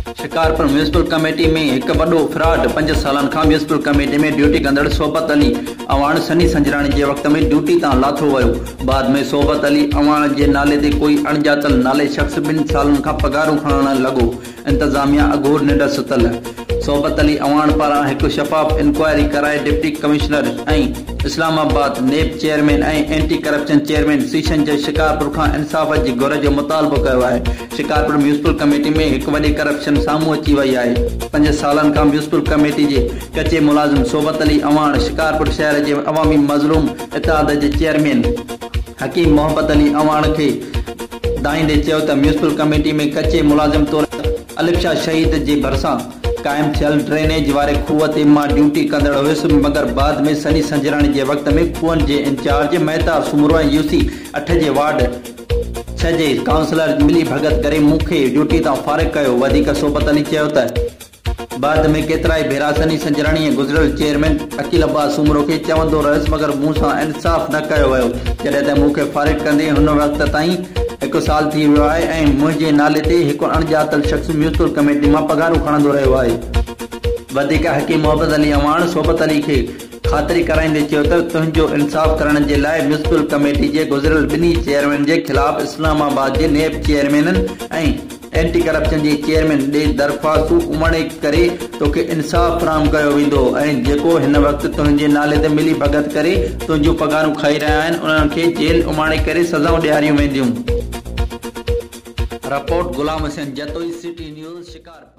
Shikarpur municipal committee में एक वॾो फ्रॉड। 5 सालनि खां म्यूनिसिपल कमेटी में ड्यूटी कंदड़ सोबत अली अवाण सनी संजराणी जे वक़्त में ड्यूटी तां लाथो वियो। बाद में सोबत अली अवाण जे नाले ते कोई अणॼातल नाले शख़्स 2 सालनि खां पगारूं खणण लॻो। इंतज़ामिया अघोर निंड सुतल। सोबत अली अवाण पारां हिकु शफ़ाफ़ इंक्वायरी कराए डिप्टी कमिश्नर ऐं इस्लामाबाद नेब चेयरमैन ऐं एंटी करप्शन चेयरमैन सीशन जज शिकारपुर खां इंसाफ़ जी घुर जो मुतालबो कयो आहे। शिकारपुर म्यूनिसिपल कमेटी में हिकु वॾी करप्शन साम्हूं अची वई आहे। 5 सालनि खां म्यूनिसिपल कमेटी जे कचे मुलाज़िम सोबत अली अवाण शिकारपुर शहर जे अवामी मज़लूम इत्तेहाद जे चेयरमैन हकीम मोहम्मद अली अवाण खे दाईंदे चयो त म्यूनिसिपल कमेटी में कचे मुलाज़िम तौर अलिफ शाह शहीद जे भरिसां कायम थियल ड्रेनेज वारे खूह ते मां ड्यूटी कंदड़ हुयुसि, मगर बाद में सनी संजराणी जे वक़्त में खूहनि जे इंचार्ज मेहता सुमरो ऐं यूसी 8 जे वार्ड 6 जे काउंसलर मिली भगत करे मूंखे ड्यूटी तां फारिग कयो। वधीक सोबत अली चयो त बाद में केतिराई भेरा सनी संजराणी गुज़िरियल चेयरमैन अकील अब्बास सुमरो खे चवंदो रहियुसि, मगर मूं सां इंसाफ़ न कयो वियो। जॾहिं त मूंखे फारिग कंदे हुन वक़्त ताईं 1 साल थी वियो आहे ऐं मुंहिंजे नाले ते हिकु अणॼातल शख़्स म्यूनिसिपल कमेटी मां पगारूं खणंदो रहियो आहे। वधीक हकीम मोहम्मद अली अवाण सोबत अली खे ख़ातिरी कराईंदे चयो त तुंहिंजो इंसाफ़ करण जे लाइ म्यूनिसिपल कमेटी जे गुज़िरियल 2 चेयरमैन जे ख़िलाफ़ इस्लामाबाद जे नेब चेयरमैननि ऐं एंटी करप्शन जे चेयरमैन ॾे दरख़्वास्तूं उमड़े करे तोखे इंसाफ़ फ़राहम कयो वेंदो ऐं जेको हिन वक़्त तुंहिंजे नाले ते मिली भगत करे तुंहिंजूं पगारूं खाई रहिया आहिनि उन्हनि खे जेल उमाणे करे सज़ाऊं ॾियारियूं वेंदियूं। Report Ghulam Hussain, Jatoi city news, Shikarpur.